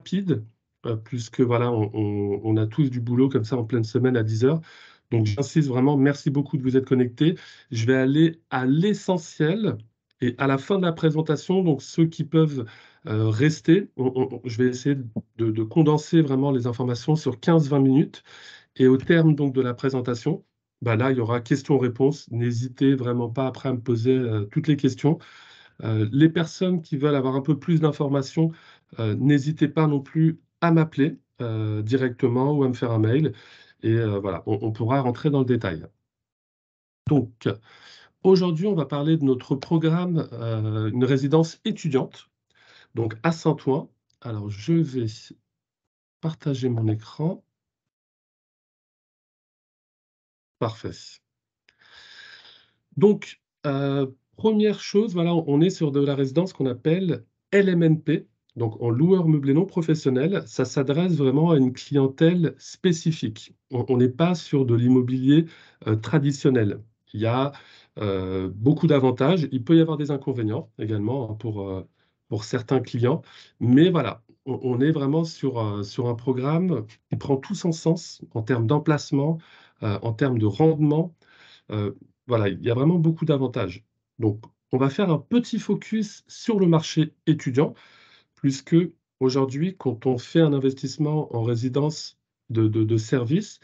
rapide, puisque voilà, on a tous du boulot comme ça en pleine semaine à 10 heures. Donc j'insiste vraiment, merci beaucoup de vous être connectés. Je vais aller à l'essentiel et à la fin de la présentation, donc ceux qui peuvent rester, je vais essayer de condenser vraiment les informations sur 15-20 minutes. Et au terme donc de la présentation, bah là, il y aura questions-réponses. N'hésitez vraiment pas après à me poser toutes les questions. Les personnes qui veulent avoir un peu plus d'informations, n'hésitez pas non plus à m'appeler directement ou à me faire un mail. Et voilà, on pourra rentrer dans le détail. Donc, aujourd'hui, on va parler de notre programme, une résidence étudiante, donc à Saint-Ouen. Alors, je vais partager mon écran. Parfait. Donc, première chose, voilà, on est sur de la résidence qu'on appelle LMNP, donc en loueur meublé non professionnel. Ça s'adresse vraiment à une clientèle spécifique. On n'est pas sur de l'immobilier traditionnel. Il y a beaucoup d'avantages. Il peut y avoir des inconvénients également, hein, pour certains clients. Mais voilà, on est vraiment sur un programme qui prend tout son sens en termes d'emplacement, en termes de rendement. Euh, voilà, il y a vraiment beaucoup d'avantages. Donc, on va faire un petit focus sur le marché étudiant, puisque aujourd'hui, quand on fait un investissement en résidence de service,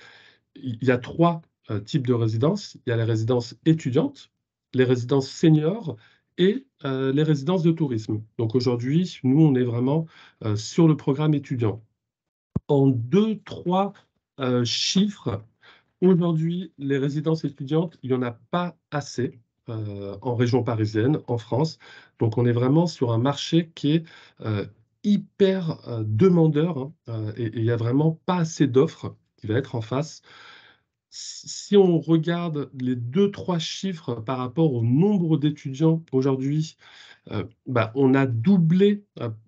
il y a trois types de résidences. Il y a les résidences étudiantes, les résidences seniors et les résidences de tourisme. Donc aujourd'hui, nous, on est vraiment sur le programme étudiant. En deux, trois chiffres, aujourd'hui, les résidences étudiantes, il n'y en a pas assez en région parisienne, en France. Donc, on est vraiment sur un marché qui est hyper demandeur, hein, et il n'y a vraiment pas assez d'offres qui va être en face. Si on regarde les deux, trois chiffres par rapport au nombre d'étudiants aujourd'hui, bah, on a doublé,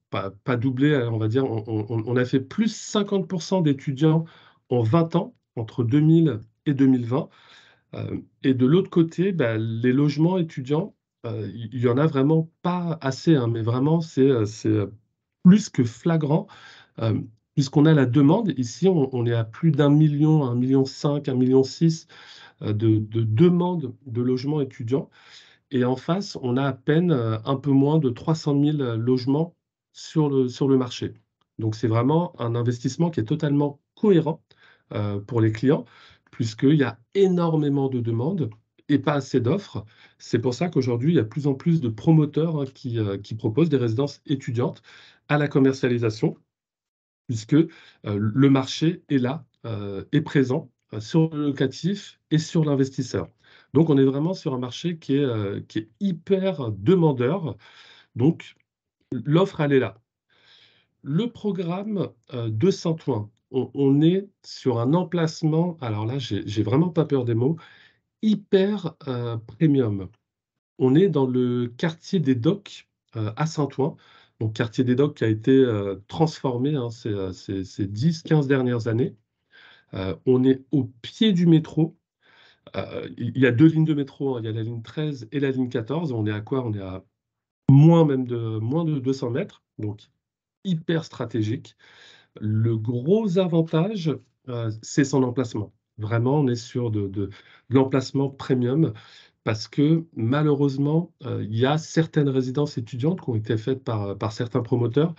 pas doublé, on va dire, on a fait plus 50% d'étudiants en 20 ans, entre 2000 et 2020. Et de l'autre côté, bah, les logements étudiants, il y en a vraiment pas assez, hein, mais vraiment, c'est plus que flagrant, euh, puisqu'on a la demande. Ici, on est à plus d'1 million, 1,5 million, 1,6 million de demandes de logements étudiants. Et en face, on a à peine un peu moins de 300 000 logements sur le marché. Donc c'est vraiment un investissement qui est totalement cohérent pour les clients, puisqu'il y a énormément de demandes et pas assez d'offres. C'est pour ça qu'aujourd'hui, il y a de plus en plus de promoteurs, hein, qui proposent des résidences étudiantes à la commercialisation, puisque le marché est là, est présent sur le locatif et sur l'investisseur. Donc, on est vraiment sur un marché qui est hyper demandeur. Donc, l'offre, elle est là. Le programme de Saint-Ouen, on est sur un emplacement, alors là, j'ai vraiment pas peur des mots, hyper premium. On est dans le quartier des Docks à Saint-Ouen. Donc, quartier des Docks qui a été transformé, hein, ces 10-15 dernières années. On est au pied du métro. Il y a deux lignes de métro, hein. Il y a la ligne 13 et la ligne 14. On est à quoi? On est à moins de 200 mètres, donc hyper stratégique. Le gros avantage, c'est son emplacement. Vraiment, on est sur de l'emplacement premium parce que malheureusement, il y a certaines résidences étudiantes qui ont été faites par certains promoteurs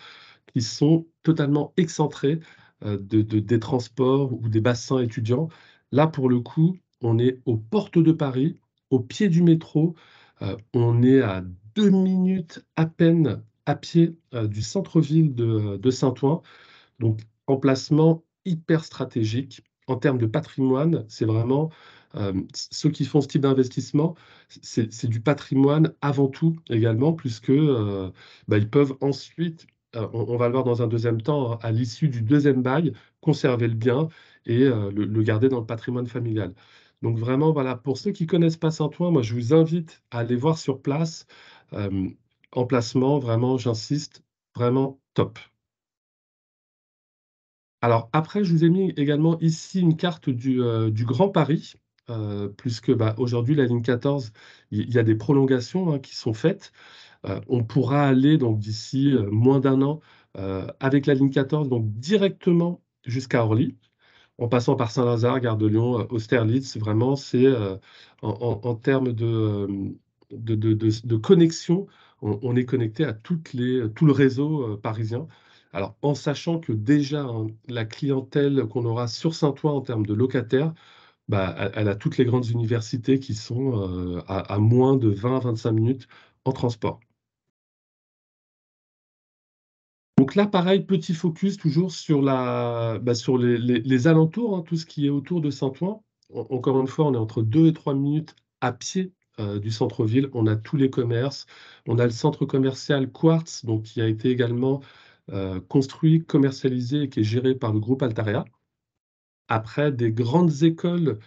qui sont totalement excentrés des transports ou des bassins étudiants. Là, pour le coup, on est aux portes de Paris, au pied du métro. On est à 2 minutes à peine à pied du centre-ville de Saint-Ouen. Donc, emplacement hyper stratégique. En termes de patrimoine, c'est vraiment ceux qui font ce type d'investissement, c'est du patrimoine avant tout également, puisque bah, ils peuvent ensuite, on va le voir dans un deuxième temps, hein, à l'issue du deuxième bail, conserver le bien et le garder dans le patrimoine familial. Donc vraiment, voilà, pour ceux qui connaissent pas Saint-Ouen, moi je vous invite à aller voir sur place. Euh, Emplacement, vraiment, j'insiste, vraiment top. Alors après, je vous ai mis également ici une carte du Grand Paris, puisque bah, aujourd'hui, la ligne 14, il y a des prolongations, hein, qui sont faites. On pourra aller donc d'ici moins d'un an avec la ligne 14, donc directement jusqu'à Orly, en passant par Saint-Lazare, Gare de Lyon, Austerlitz. Vraiment, c'est en termes de connexion, on est connecté à tout le réseau parisien. Alors, en sachant que déjà, hein, la clientèle qu'on aura sur Saint-Ouen en termes de locataires, bah, elle a toutes les grandes universités qui sont à moins de 20-25 minutes en transport. Donc là, pareil, petit focus toujours sur sur les alentours, hein, tout ce qui est autour de Saint-Ouen. Encore une fois, on est entre 2 et 3 minutes à pied du centre-ville. On a tous les commerces. On a le centre commercial Quartz, donc, qui a été également construit, commercialisé et qui est géré par le groupe Altaria. Après, des grandes écoles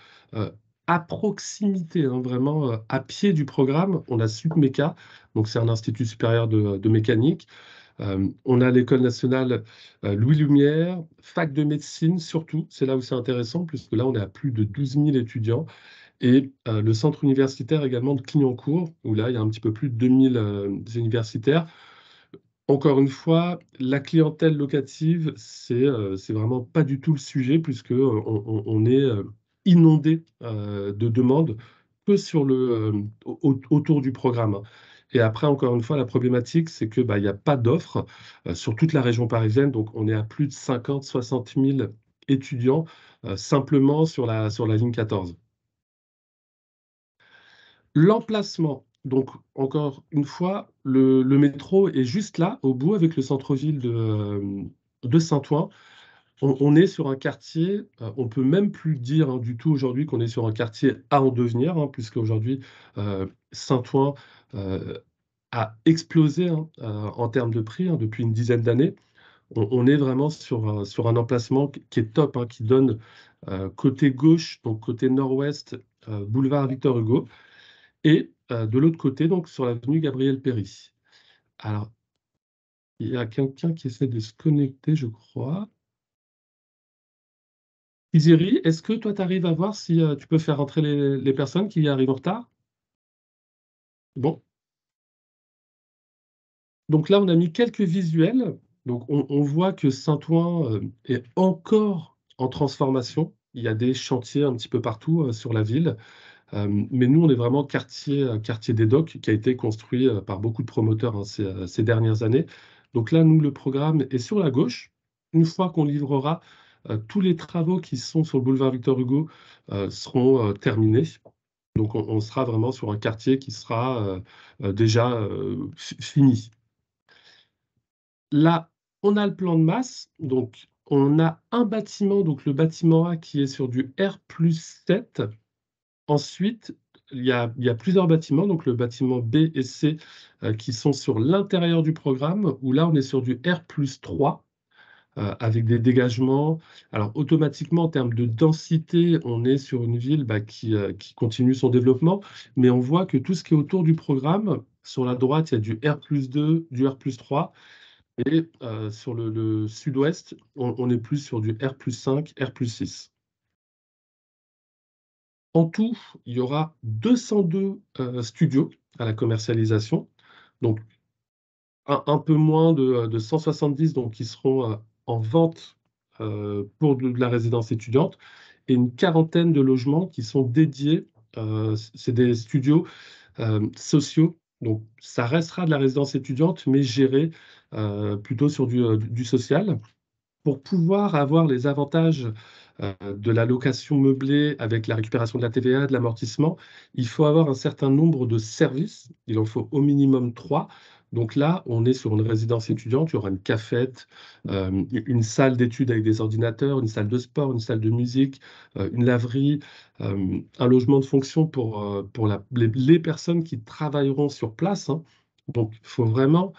à proximité, hein, vraiment à pied du programme, on a SUPMECA, donc c'est un institut supérieur de mécanique. On a l'École nationale Louis Lumière, fac de médecine surtout, c'est là où c'est intéressant, puisque là on est à plus de 12 000 étudiants, et le centre universitaire également de Clignancourt, où là il y a un petit peu plus de 2000 universitaires. Encore une fois, la clientèle locative, c'est vraiment pas du tout le sujet, puisque on est inondé de demandes que sur autour du programme. Et après, encore une fois, la problématique, c'est que bah, il n'y a pas d'offres sur toute la région parisienne. Donc, on est à plus de 50-60 000 étudiants simplement sur la ligne 14. L'emplacement, donc encore une fois, le métro est juste là, au bout, avec le centre-ville de Saint-Ouen. On est sur un quartier, on peut même plus dire, hein, du tout aujourd'hui qu'on est sur un quartier à en devenir, hein, puisque aujourd'hui, Saint-Ouen a explosé, hein, en termes de prix, hein, depuis une dizaine d'années. On est vraiment sur un emplacement qui est top, hein, qui donne côté gauche, donc côté nord-ouest, boulevard Victor Hugo, et de l'autre côté, donc sur l'avenue Gabriel Péry. Alors, il y a quelqu'un qui essaie de se connecter, je crois. Iziri, est-ce que toi, tu arrives à voir si tu peux faire rentrer les personnes qui arrivent en retard? Bon, donc là, on a mis quelques visuels. Donc, on voit que Saint-Ouen est encore en transformation. Il y a des chantiers un petit peu partout sur la ville. Mais nous, on est vraiment quartier des Docks, qui a été construit par beaucoup de promoteurs, hein, ces dernières années. Donc là, nous, le programme est sur la gauche. Une fois qu'on livrera, tous les travaux qui sont sur le boulevard Victor Hugo seront terminés. Donc on sera vraiment sur un quartier qui sera déjà fini. Là, on a le plan de masse. Donc on a un bâtiment, donc le bâtiment A, qui est sur du R+7. Ensuite, il y a plusieurs bâtiments, donc le bâtiment B et C, qui sont sur l'intérieur du programme, où là, on est sur du R+3, avec des dégagements. Alors, automatiquement, en termes de densité, on est sur une ville bah, qui continue son développement, mais on voit que tout ce qui est autour du programme, sur la droite, il y a du R+2, du R+3, et sur le sud-ouest, on est plus sur du R+5, R+6. En tout, il y aura 202 studios à la commercialisation, donc un peu moins de 170, donc, qui seront en vente pour de la résidence étudiante, et une quarantaine de logements qui sont dédiés. C'est des studios sociaux, donc ça restera de la résidence étudiante, mais géré plutôt sur du social. Pour pouvoir avoir les avantages de la location meublée avec la récupération de la TVA, de l'amortissement, il faut avoir un certain nombre de services. Il en faut au minimum 3. Donc là, on est sur une résidence étudiante. Il y aura une cafette, une salle d'études avec des ordinateurs, une salle de sport, une salle de musique, une laverie, un logement de fonction pour les personnes qui travailleront sur place, hein. Donc, il faut vraiment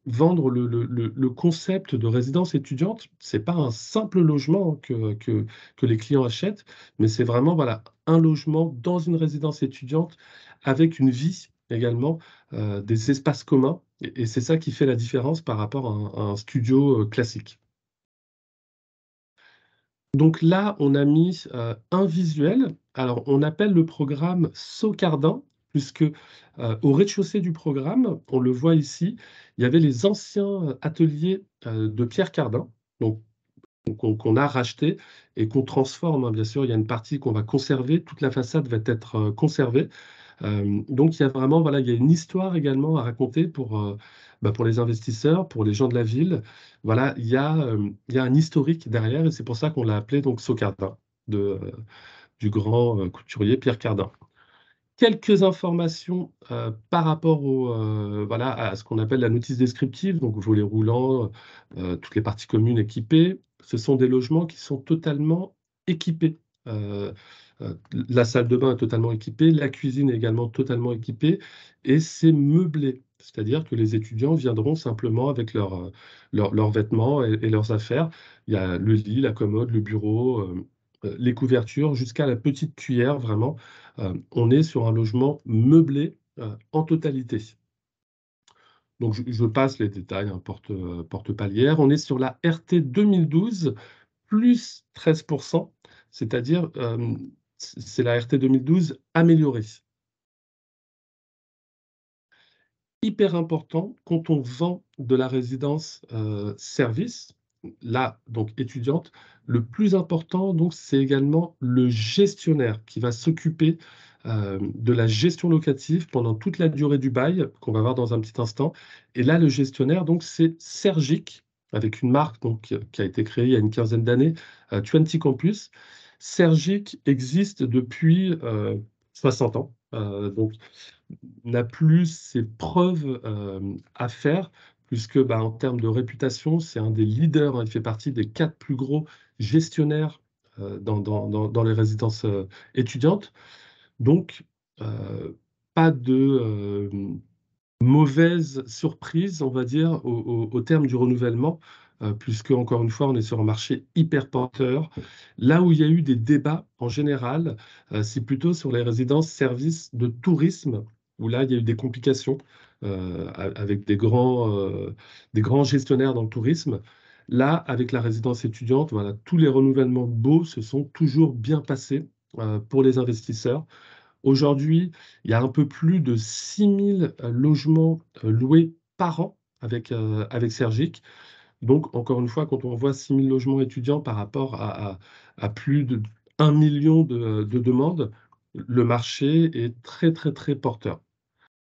vendre le concept de résidence étudiante. C'est pas un simple logement que les clients achètent, mais c'est vraiment, voilà, un logement dans une résidence étudiante avec une vie également, des espaces communs, et c'est ça qui fait la différence par rapport à un studio classique. Donc là, on a mis un visuel. Alors, on appelle le programme Socardin, puisque au rez-de-chaussée du programme, on le voit ici, il y avait les anciens ateliers de Pierre Cardin, donc qu'on a racheté et qu'on transforme, hein. Bien sûr, il y a une partie qu'on va conserver, toute la façade va être conservée. Donc il y a vraiment, voilà, il y a une histoire également à raconter pour les investisseurs, pour les gens de la ville. Voilà, il y a un historique derrière et c'est pour ça qu'on l'a appelé donc Socardin, du grand couturier Pierre Cardin. Quelques informations par rapport voilà, à ce qu'on appelle la notice descriptive, donc volet roulant, toutes les parties communes équipées. Ce sont des logements qui sont totalement équipés. Euh, la salle de bain est totalement équipée, la cuisine est également totalement équipée et c'est meublé. C'est-à-dire que les étudiants viendront simplement avec leurs vêtements et leurs affaires. Il y a le lit, la commode, le bureau, les couvertures, jusqu'à la petite cuillère, vraiment. On est sur un logement meublé en totalité. Donc, je passe les détails, hein, porte-palière. On est sur la RT 2012 plus 13%, c'est-à-dire c'est la RT 2012 améliorée. Hyper important quand on vend de la résidence service, là, donc étudiante, le plus important, donc, c'est également le gestionnaire qui va s'occuper de la gestion locative pendant toute la durée du bail, qu'on va voir dans un petit instant. Et là, le gestionnaire, donc, c'est Sergic, avec une marque donc, qui a été créée il y a une quinzaine d'années, 20 Campus. Sergic existe depuis 60 ans. Donc, n'a plus ses preuves à faire, puisque bah, en termes de réputation, c'est un des leaders, hein. Il fait partie des 4 plus gros gestionnaires dans les résidences étudiantes. Donc, euh, pas de mauvaise surprise, on va dire, au terme du renouvellement, puisque, encore une fois, on est sur un marché hyper porteur. Là où il y a eu des débats en général, c'est plutôt sur les résidences services de tourisme, où là, il y a eu des complications avec des grands gestionnaires dans le tourisme. Là, avec la résidence étudiante, voilà, tous les renouvellements beaux se sont toujours bien passés pour les investisseurs. Aujourd'hui, il y a un peu plus de 6000 logements loués par an avec Sergic. Donc, encore une fois, quand on voit 6000 logements étudiants par rapport à plus de 1 million de demandes, le marché est très, très, très porteur.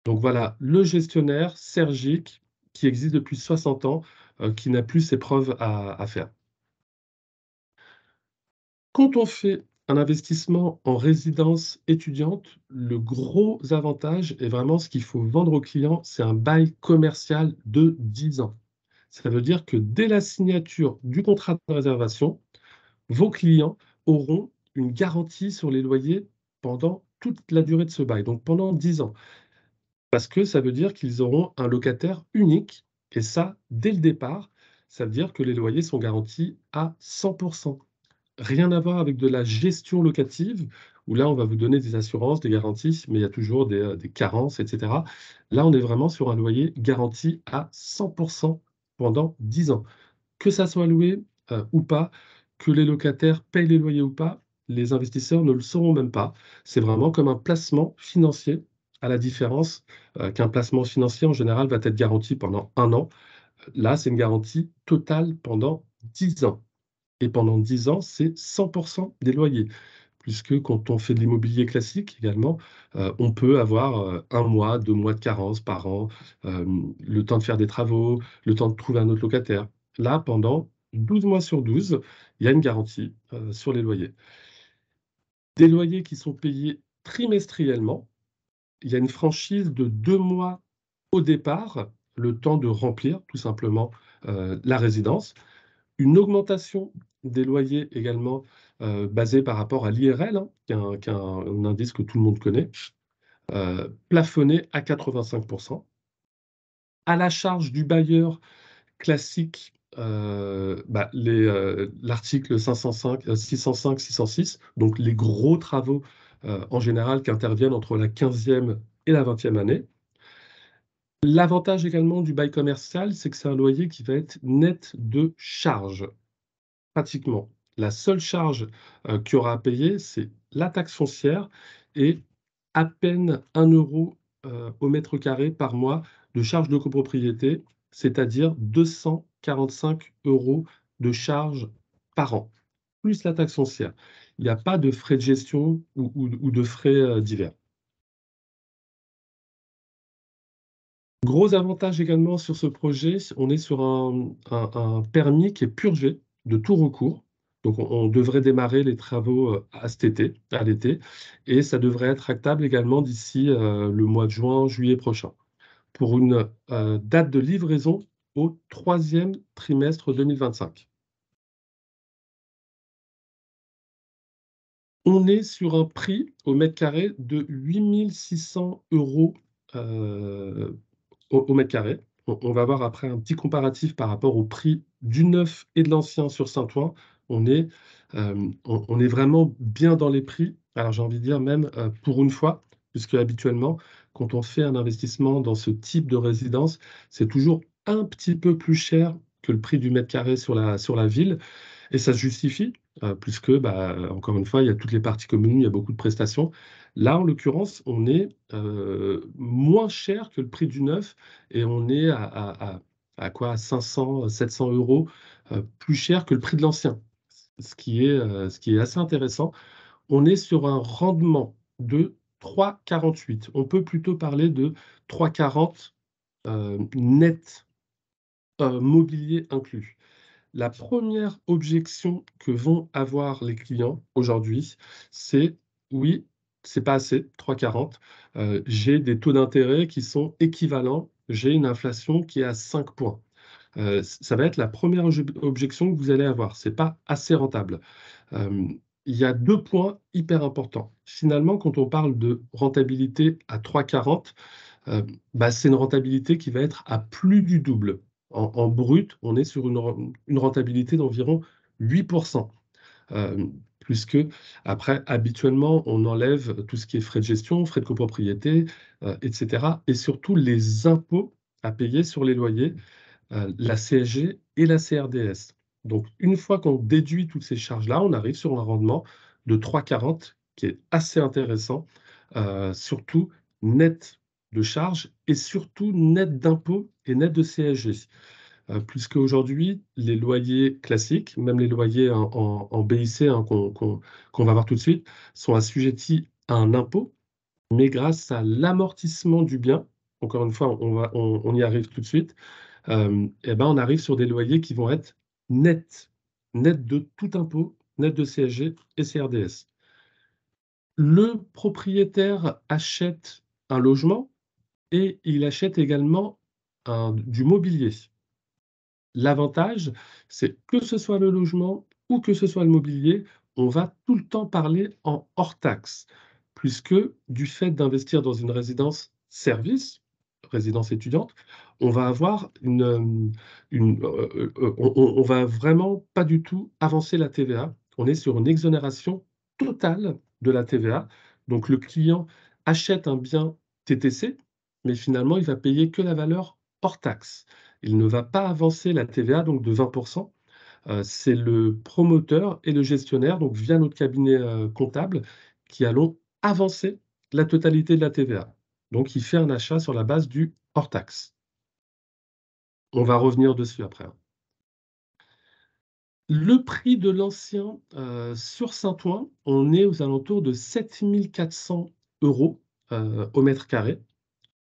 Donc voilà, le gestionnaire Sergic, qui existe depuis 60 ans, qui n'a plus ses preuves à faire. Quand on fait un investissement en résidence étudiante, le gros avantage est vraiment ce qu'il faut vendre aux clients, c'est un bail commercial de 10 ans. Ça veut dire que dès la signature du contrat de réservation, vos clients auront une garantie sur les loyers pendant toute la durée de ce bail, donc pendant 10 ans. Parce que ça veut dire qu'ils auront un locataire unique, et ça, dès le départ, ça veut dire que les loyers sont garantis à 100%. Rien à voir avec de la gestion locative, où là, on va vous donner des assurances, des garanties, mais il y a toujours des carences, etc. Là, on est vraiment sur un loyer garanti à 100% pendant 10 ans. Que ça soit loué ou pas, que les locataires payent les loyers ou pas, les investisseurs ne le sauront même pas. C'est vraiment comme un placement financier, à la différence qu'un placement financier, en général, va être garanti pendant 1 an. Là, c'est une garantie totale pendant 10 ans. Et pendant 10 ans, c'est 100% des loyers. Puisque quand on fait de l'immobilier classique également, on peut avoir 1 mois, 2 mois de carence par an, euh, le temps de faire des travaux, le temps de trouver un autre locataire. Là, pendant 12 mois sur 12, il y a une garantie sur les loyers. Des loyers qui sont payés trimestriellement. Il y a une franchise de 2 mois au départ, le temps de remplir tout simplement la résidence. Une augmentation des loyers également basée par rapport à l'IRL, hein, qui est un indice que tout le monde connaît, plafonné à 85%. À la charge du bailleur classique, l'article 505, 605, 606, donc les gros travaux en général qui interviennent entre la 15e et la 20e année. L'avantage également du bail commercial, c'est que c'est un loyer qui va être net de charge. Pratiquement. La seule charge qu'il y aura à payer, c'est la taxe foncière et à peine 1 € au mètre carré par mois de charges de copropriété, c'est-à-dire 245 € de charges par an, plus la taxe foncière. Il n'y a pas de frais de gestion ou de frais divers. Gros avantage également sur ce projet, on est sur un permis qui est purgé de tout recours. Donc on devrait démarrer les travaux à cet été, à l'été, et ça devrait être actable également d'ici le mois de juin, juillet prochain, pour une date de livraison au troisième trimestre 2025. On est sur un prix au mètre carré de 8 600 € au mètre carré. On va voir après un petit comparatif par rapport au prix du neuf et de l'ancien sur Saint-Ouen. On est vraiment bien dans les prix. Alors j'ai envie de dire même pour une fois, puisque habituellement, quand on fait un investissement dans ce type de résidence, c'est toujours un petit peu plus cher que le prix du mètre carré sur la ville. Et ça se justifie, puisque, bah, encore une fois, il y a toutes les parties communes, il y a beaucoup de prestations. Là, en l'occurrence, on est, moins cher que le prix du neuf et on est à quoi? À 500-700 € plus cher que le prix de l'ancien. Ce qui est assez intéressant. On est sur un rendement de 3,48. On peut plutôt parler de 3,40, net, mobilier inclus. La première objection que vont avoir les clients aujourd'hui, c'est: «Oui, c'est pas assez, 3,40, j'ai des taux d'intérêt qui sont équivalents, j'ai une inflation qui est à 5 points». Ça va être la première objection que vous allez avoir, c'est pas assez rentable. Il y a 2 points hyper importants. Finalement, quand on parle de rentabilité à 3,40, bah, c'est une rentabilité qui va être à plus du double. En brut, on est sur une rentabilité d'environ 8, puisque après habituellement, on enlève tout ce qui est frais de gestion, frais de copropriété, et cetera, et surtout les impôts à payer sur les loyers, la CSG et la CRDS. Donc une fois qu'on déduit toutes ces charges-là, on arrive sur un rendement de 3,40 qui est assez intéressant, surtout net de charges et surtout net d'impôts et net de CSG. Puisqu'aujourd'hui, les loyers classiques, même les loyers en BIC, hein, qu'on va voir tout de suite, sont assujettis à un impôt, mais grâce à l'amortissement du bien, encore une fois, on y arrive tout de suite, et ben, on arrive sur des loyers qui vont être nets, nets de tout impôt, nets de CSG et CRDS. Le propriétaire achète un logement et il achète également du mobilier. L'avantage, c'est que ce soit le logement ou que ce soit le mobilier, on va tout le temps parler en hors taxe, puisque du fait d'investir dans une résidence service, résidence étudiante, on va avoir on va vraiment pas du tout avancer la TVA. On est sur une exonération totale de la TVA. Donc le client achète un bien TTC, mais finalement, il va payer que la valeur hors taxe. Il ne va pas avancer la TVA, donc de 20. C'est le promoteur et le gestionnaire, donc via notre cabinet, comptable, qui allons avancer la totalité de la TVA. Donc il fait un achat sur la base du hors taxe. On va revenir dessus après, hein. Le prix de l'ancien, sur Saint-Ouen, on est aux alentours de 7 400 € au mètre carré.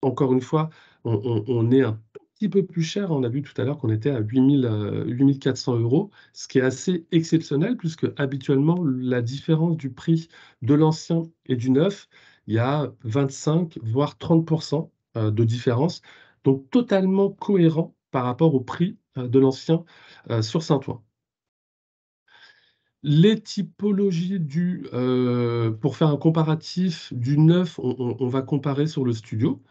Encore une fois, on est un petit peu plus cher. On a vu tout à l'heure qu'on était à 8 400 €, ce qui est assez exceptionnel puisque habituellement la différence du prix de l'ancien et du neuf, il y a 25 voire 30 de différence, donc totalement cohérent par rapport au prix, de l'ancien, sur Saint-Ouen. Les typologies pour faire un comparatif du neuf, on va comparer sur le studio.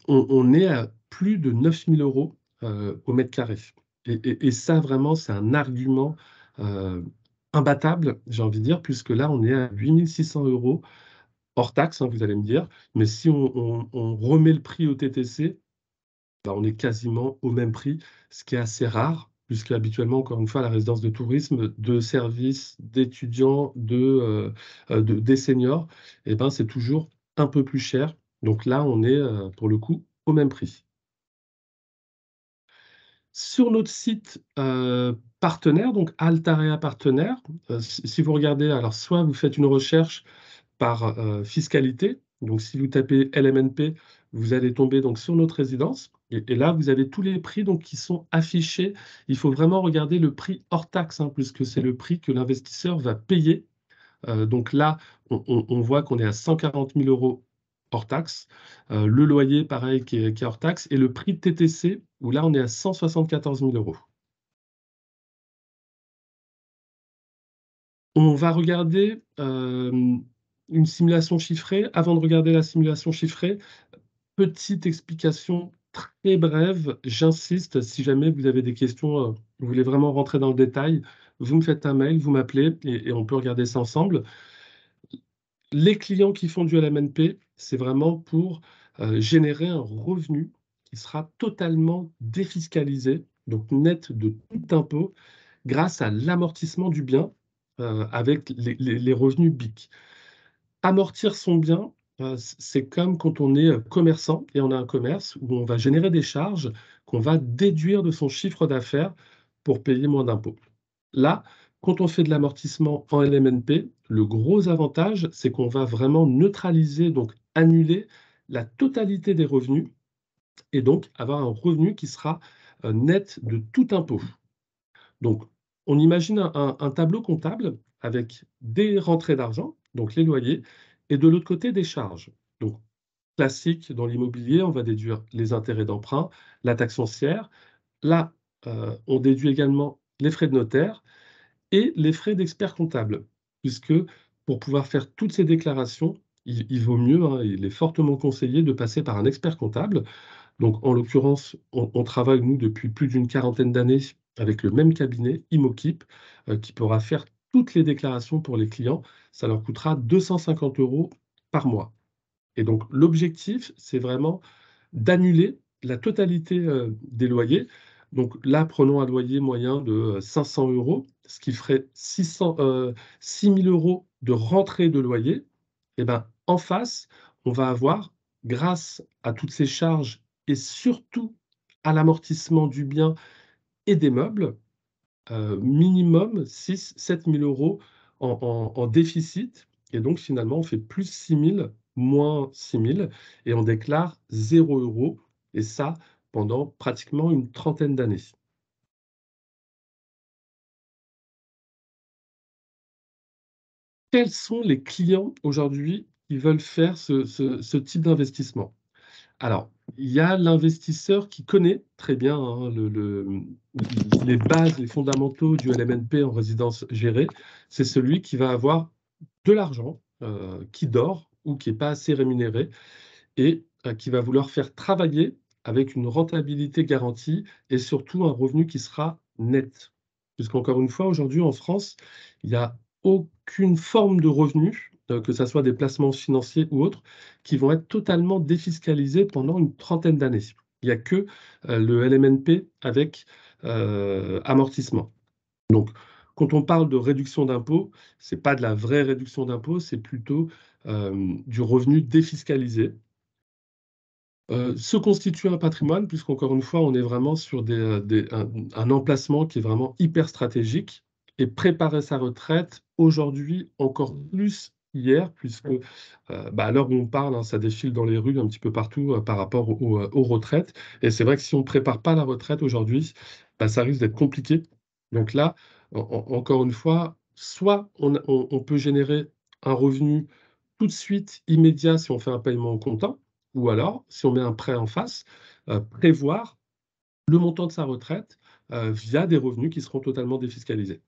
On est à plus de 9 000 € au mètre carré et ça vraiment c'est un argument, heu, imbattable, j'ai envie de dire, puisque là on est à 8 600 € hors taxe, hein, vous allez me dire, mais si on remet le prix au TTC, bah, on est quasiment au même prix, ce qui est assez rare, puisqu'habituellement, encore une fois, la résidence de tourisme, de services, d'étudiants, des seniors, et ben, c'est toujours un peu plus cher. Donc là, on est, pour le coup, au même prix. Sur notre site, partenaire, donc Altarea partenaire, si vous regardez, alors soit vous faites une recherche par, fiscalité, donc si vous tapez LMNP, vous allez tomber donc sur notre résidence et là, vous avez tous les prix donc qui sont affichés. Il faut vraiment regarder le prix hors taxe, hein, puisque c'est le prix que l'investisseur va payer. Donc là, on voit qu'on est à 140 000 € hors taxe. Le loyer, pareil, qui est hors taxe et le prix de TTC, où là, on est à 174 000 €. On va regarder, une simulation chiffrée. Avant de regarder la simulation chiffrée, petite explication très brève, j'insiste, si jamais vous avez des questions, vous voulez vraiment rentrer dans le détail, vous me faites un mail, vous m'appelez et on peut regarder ça ensemble. Les clients qui font du LMNP, c'est vraiment pour, générer un revenu qui sera totalement défiscalisé, donc net de tout impôt, grâce à l'amortissement du bien, avec les revenus BIC. Amortir son bien, c'est comme quand on est, commerçant et on a un commerce où on va générer des charges qu'on va déduire de son chiffre d'affaires pour payer moins d'impôts. Là, quand on fait de l'amortissement en LMNP, le gros avantage, c'est qu'on va vraiment neutraliser, donc annuler la totalité des revenus et donc avoir un revenu qui sera, net de tout impôt. Donc, on imagine un tableau comptable avec des rentrées d'argent, donc les loyers, et de l'autre côté des charges. Donc, classique dans l'immobilier, on va déduire les intérêts d'emprunt, la taxe foncière. Là, on déduit également les frais de notaire et les frais d'expert comptable, puisque pour pouvoir faire toutes ces déclarations, il vaut mieux, hein, il est fortement conseillé de passer par un expert comptable. Donc, en l'occurrence, on travaille, nous, depuis plus d'une quarantaine d'années avec le même cabinet, Imokip, qui pourra faire toutes les déclarations pour les clients. Ça leur coûtera 250 € par mois. Et donc, l'objectif, c'est vraiment d'annuler la totalité, des loyers. Donc là, prenons un loyer moyen de, 500 €, ce qui ferait 6 000 € de rentrée de loyer. Et ben, en face, on va avoir, grâce à toutes ces charges et surtout à l'amortissement du bien et des meubles, minimum 6 000 à 7 000 € en déficit et donc finalement on fait plus 6 000, moins 6 000 et on déclare 0 € et ça pendant pratiquement une trentaine d'années. Quels sont les clients aujourd'hui qui veulent faire ce type d'investissement? Alors, il y a l'investisseur qui connaît très bien, hein, les bases, les fondamentaux du LMNP en résidence gérée. C'est celui qui va avoir de l'argent, qui dort ou qui est pas assez rémunéré et qui va vouloir faire travailler avec une rentabilité garantie et surtout un revenu qui sera net. Puisqu'encore une fois, aujourd'hui en France, il y a aucune forme de revenu, que ça soit des placements financiers ou autres, qui vont être totalement défiscalisés pendant une trentaine d'années. Il y a que, le LMNP avec, amortissement. Donc, quand on parle de réduction d'impôt, c'est pas de la vraie réduction d'impôt, c'est plutôt, du revenu défiscalisé. Se constituer un patrimoine, puisqu'encore une fois, on est vraiment sur un emplacement qui est vraiment hyper stratégique et préparer sa retraite aujourd'hui encore plus qu'hier puisque, bah, à l'heure où on parle, hein, ça défile dans les rues un petit peu partout, par rapport aux retraites et c'est vrai que si on ne prépare pas la retraite aujourd'hui, bah, ça risque d'être compliqué. Donc là, encore une fois, soit on peut générer un revenu tout de suite immédiat si on fait un paiement au comptant, ou alors, si on met un prêt en face, prévoir le montant de sa retraite, via des revenus qui seront totalement défiscalisés.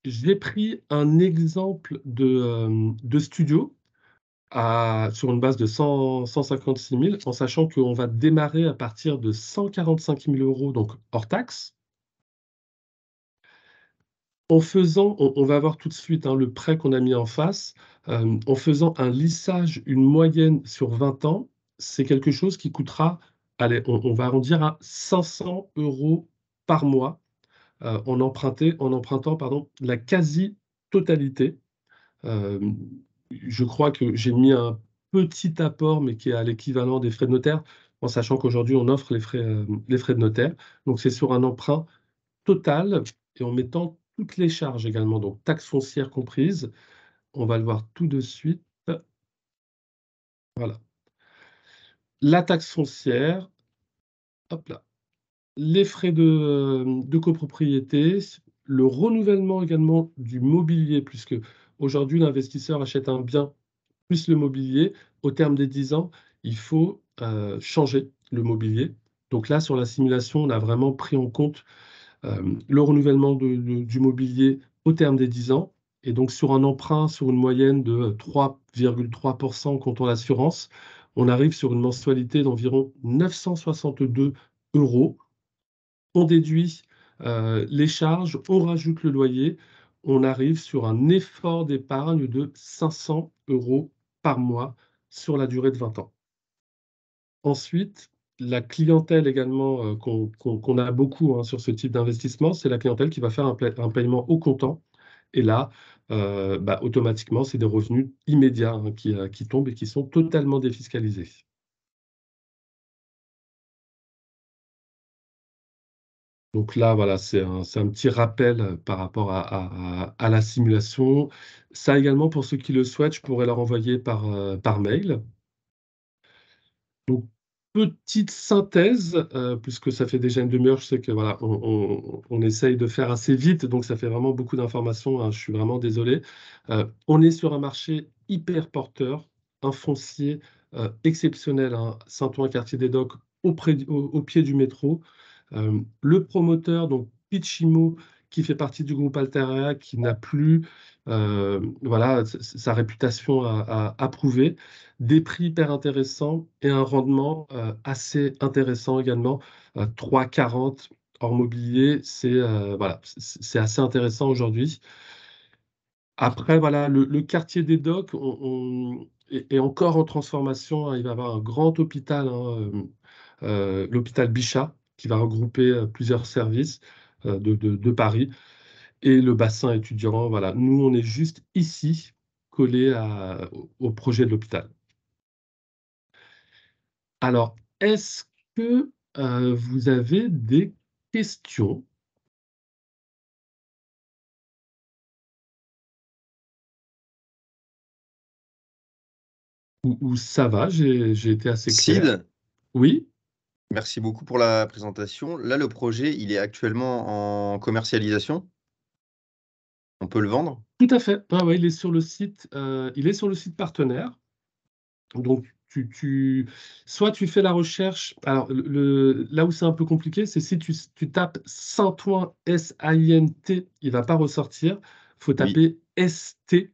J'ai pris un exemple de studio sur une base de 156 000 en sachant qu'on va démarrer à partir de 145 000 €, donc hors taxe. En faisant on va voir tout de suite, hein, le prêt qu'on a mis en face, en faisant un lissage, une moyenne sur 20 ans, c'est quelque chose qui coûtera, allez, on va arrondir à 500 € par mois, en empruntant, pardon, la quasi-totalité, Euh, je crois que j'ai mis un petit apport, mais qui est à l'équivalent des frais de notaire, en sachant qu'aujourd'hui, on offre les frais de notaire. Donc, c'est sur un emprunt total et en mettant toutes les charges également, donc taxes foncières comprises. On va le voir tout de suite. Voilà. La taxe foncière, hop là. Les frais de copropriété, le renouvellement également du mobilier, puisque aujourd'hui, l'investisseur achète un bien plus le mobilier. Au terme des 10 ans, il faut changer le mobilier. Donc là, sur la simulation, on a vraiment pris en compte le renouvellement du mobilier au terme des 10 ans. Et donc, sur un emprunt, sur une moyenne de 3,3% comptant l'assurance, on arrive sur une mensualité d'environ 962 euros. On déduit les charges, on rajoute le loyer, on arrive sur un effort d'épargne de 500 euros par mois sur la durée de 20 ans. Ensuite, la clientèle également qu'on a beaucoup hein, sur ce type d'investissement, c'est la clientèle qui va faire un paiement au comptant. Et là, automatiquement, c'est des revenus immédiats hein, qui tombent et qui sont totalement défiscalisés. Donc là, voilà, c'est un petit rappel par rapport à la simulation. Ça également, pour ceux qui le souhaitent, je pourrais leur envoyer par mail. Donc, petite synthèse, puisque ça fait déjà une demi-heure, je sais que voilà, on essaye de faire assez vite, donc ça fait vraiment beaucoup d'informations, hein, je suis vraiment désolé. On est sur un marché hyper porteur, un foncier exceptionnel, hein, Saint-Ouen, quartier des Docks, au pied du métro. Le promoteur, donc Pitchimo, qui fait partie du groupe Altarea, qui n'a plus voilà, sa réputation à prouver, des prix hyper intéressants et un rendement assez intéressant également, 3,40 hors mobilier, voilà, c'est assez intéressant aujourd'hui. Après, voilà, le quartier des Docks est encore en transformation, hein. Il va y avoir un grand hôpital, hein, l'hôpital Bichat, qui va regrouper plusieurs services de Paris. Et le bassin étudiant, voilà. Nous, on est juste ici, collé au projet de l'hôpital. Alors, est-ce que vous avez des questions ou ça va, j'ai été assez clair? Sid, Oui, merci beaucoup pour la présentation. Là, le projet, il est actuellement en commercialisation. On peut le vendre? tout à fait. Ah ouais, il est sur le site partenaire. Donc, soit tu fais la recherche. Alors, là où c'est un peu compliqué, c'est si tu tapes Saint-Ouen, S-A-I-N-T, il ne va pas ressortir. Il faut Oui, taper S-T,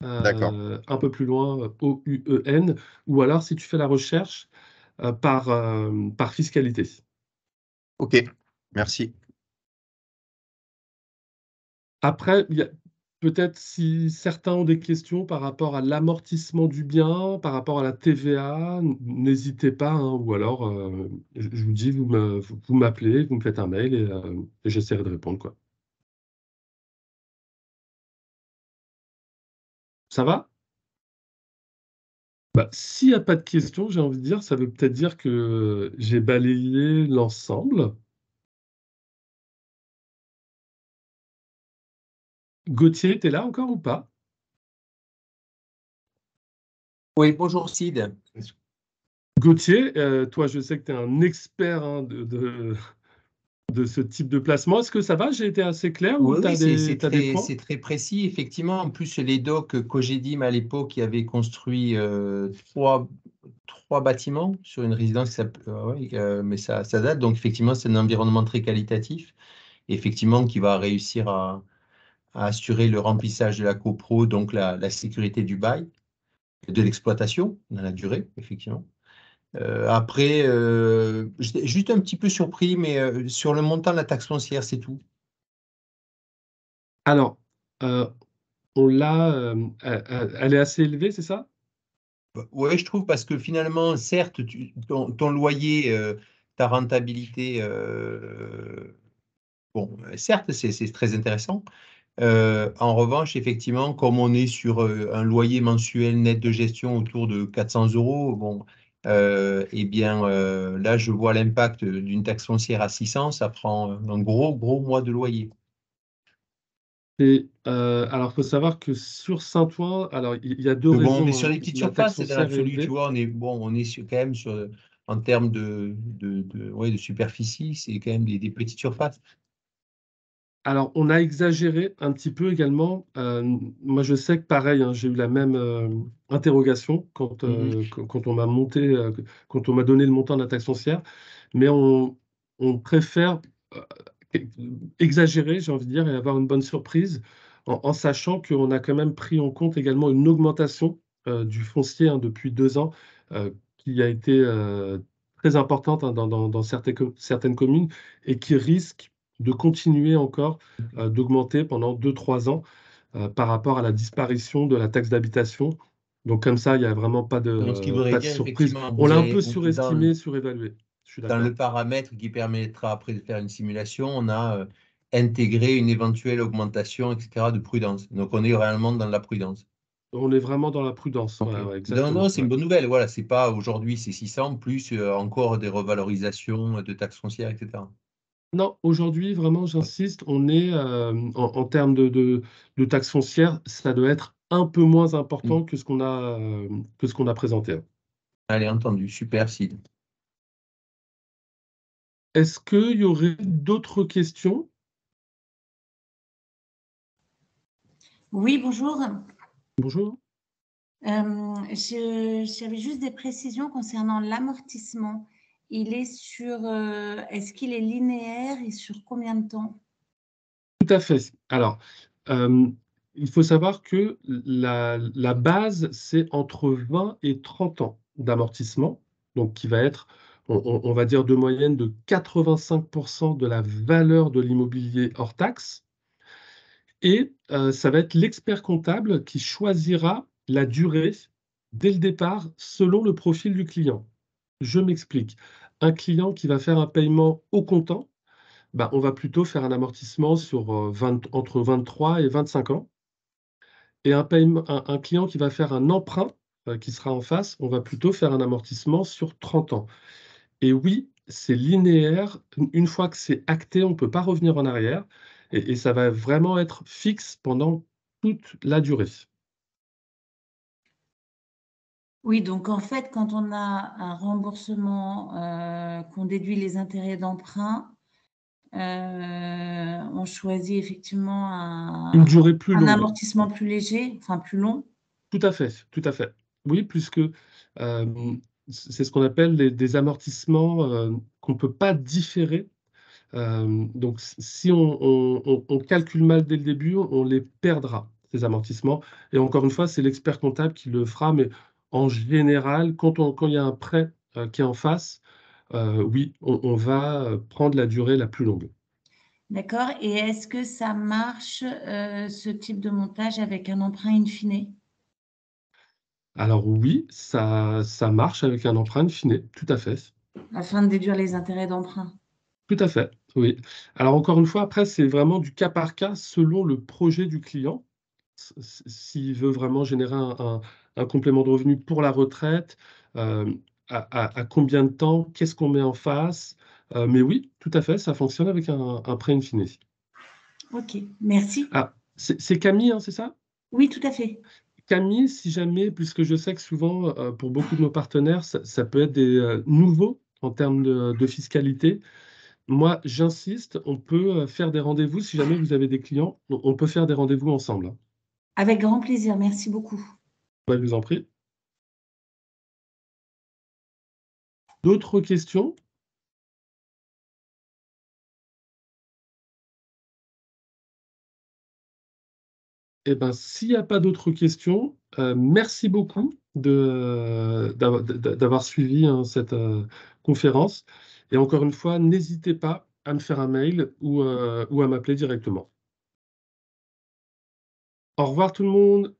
d'accord. un peu plus loin, O-U-E-N, ou alors si tu fais la recherche par fiscalité. Ok, merci. Après, il y a peut-être si certains ont des questions par rapport à l'amortissement du bien, par rapport à la TVA, n'hésitez pas, hein, ou alors, je vous dis, vous m'appelez, vous me faites un mail et j'essaierai de répondre, quoi. Ça va? Bah, s'il n'y a pas de questions, j'ai envie de dire, ça veut peut-être dire que j'ai balayé l'ensemble. Gauthier, t'es là encore ou pas? Oui, bonjour Sid. Gauthier, toi, je sais que tu es un expert hein, de ce type de placement. Est-ce que ça va? J'ai été assez clair ou Oui, oui, t'as des points? c'est très précis. Effectivement, en plus, les docks Cogedim à l'époque qui avaient construit trois bâtiments sur une résidence, ouais, mais ça date. Donc, effectivement, c'est un environnement très qualitatif. Effectivement, qui va réussir à assurer le remplissage de la copro, donc la sécurité du bail, de l'exploitation dans la durée, effectivement. Après, j'étais juste un petit peu surpris, mais sur le montant de la taxe foncière, c'est tout. Alors, euh, elle est assez élevée, c'est ça? Oui, je trouve parce que finalement, certes, ton loyer, ta rentabilité, bon, certes, c'est très intéressant, En revanche, effectivement, comme on est sur un loyer mensuel net de gestion autour de 400 euros, bon, eh bien, là, je vois l'impact d'une taxe foncière à 600, ça prend un gros mois de loyer. Et alors, il faut savoir que sur Saint-Ouen, alors il y a deux Mais bon, on est raisons, sur hein. des petites La taxe surfaces, c'est dans foncière est l'absolu, tu élevée. vois, on est quand même sur, en termes ouais, de superficie, c'est quand même des petites surfaces. Alors, on a exagéré un petit peu également. Moi, je sais que pareil, hein, j'ai eu la même interrogation quand on m'a quand on m'a donné le montant de la taxe foncière, mais on préfère euh, exagérer, j'ai envie de dire, et avoir une bonne surprise en sachant qu'on a quand même pris en compte également une augmentation du foncier, hein, depuis 2 ans, qui a été très importante, hein, dans certaines communes et qui risque de continuer encore d'augmenter pendant 2, 3 ans par rapport à la disparition de la taxe d'habitation. Donc comme ça, il n'y a vraiment Donc, ce qui voudrait pas de dire, surprise. effectivement, On vous l'a un avez, peu surestimé, surévalué. Je suis dans le d'accord. paramètre qui permettra après de faire une simulation, on a intégré une éventuelle augmentation, etc., de prudence. Donc, on est réellement dans la prudence. On est vraiment dans la prudence. Ok. Ouais, ouais, Non, non, exactement. c'est Ouais. une bonne nouvelle. Voilà, c'est pas aujourd'hui, c'est 600, plus encore des revalorisations de taxes foncières, etc. Non, aujourd'hui, vraiment, j'insiste, on est en termes de taxes foncières, ça doit être un peu moins Mm. important que ce qu'on a présenté. Allez, entendu. Super, Sid. Est-ce qu'il y aurait d'autres questions? Oui, bonjour. Bonjour. J'avais juste des précisions concernant l'amortissement. Est-ce qu'il est linéaire et sur combien de temps? Tout à fait. Alors, il faut savoir que la base, c'est entre 20 et 30 ans d'amortissement, donc qui va être, on va dire de moyenne, de 85% de la valeur de l'immobilier hors taxe. Et ça va être l'expert comptable qui choisira la durée dès le départ selon le profil du client. Je m'explique. Un client qui va faire un paiement au comptant, bah, on va plutôt faire un amortissement sur entre 23 et 25 ans. Et un client qui va faire un emprunt, qui sera en face, on va plutôt faire un amortissement sur 30 ans. Et oui, c'est linéaire. Une fois que c'est acté, on ne peut pas revenir en arrière. Et ça va vraiment être fixe pendant toute la durée. Oui, donc en fait, quand on a un remboursement, qu'on déduit les intérêts d'emprunt, on choisit effectivement Une durée plus un longue. amortissement plus léger, enfin plus long. Tout à fait, tout à fait. Oui, puisque c'est ce qu'on appelle des amortissements qu'on ne peut pas différer. Donc, si on calcule mal dès le début, on les perdra, ces amortissements. Et encore une fois, c'est l'expert comptable qui le fera, mais en général, quand il y a un prêt qui est en face, oui, on va prendre la durée la plus longue. D'accord. Et est-ce que ça marche, ce type de montage avec un emprunt in fine? Alors oui, ça marche avec un emprunt fini, tout à fait. Afin de déduire les intérêts d'emprunt? Tout à fait, oui. Alors encore une fois, après, c'est vraiment du cas par cas selon le projet du client. S'il veut vraiment générer un complément de revenu pour la retraite, euh, à combien de temps, qu'est-ce qu'on met en face. Mais oui, tout à fait, ça fonctionne avec un prêt in fine. OK, merci. Ah, c'est Camille, hein, c'est ça? Oui, tout à fait. Camille, si jamais, puisque je sais que souvent, pour beaucoup de nos partenaires, ça peut être des nouveaux en termes de fiscalité. Moi, j'insiste, on peut faire des rendez-vous. Si jamais vous avez des clients, on peut faire des rendez-vous ensemble, hein. Avec grand plaisir, merci beaucoup. Ouais, je vous en prie. D'autres questions? Eh ben, s'il n'y a pas d'autres questions, merci beaucoup d'avoir suivi, hein, cette conférence. Et encore une fois, n'hésitez pas à me faire un mail ou à m'appeler directement. Au revoir tout le monde.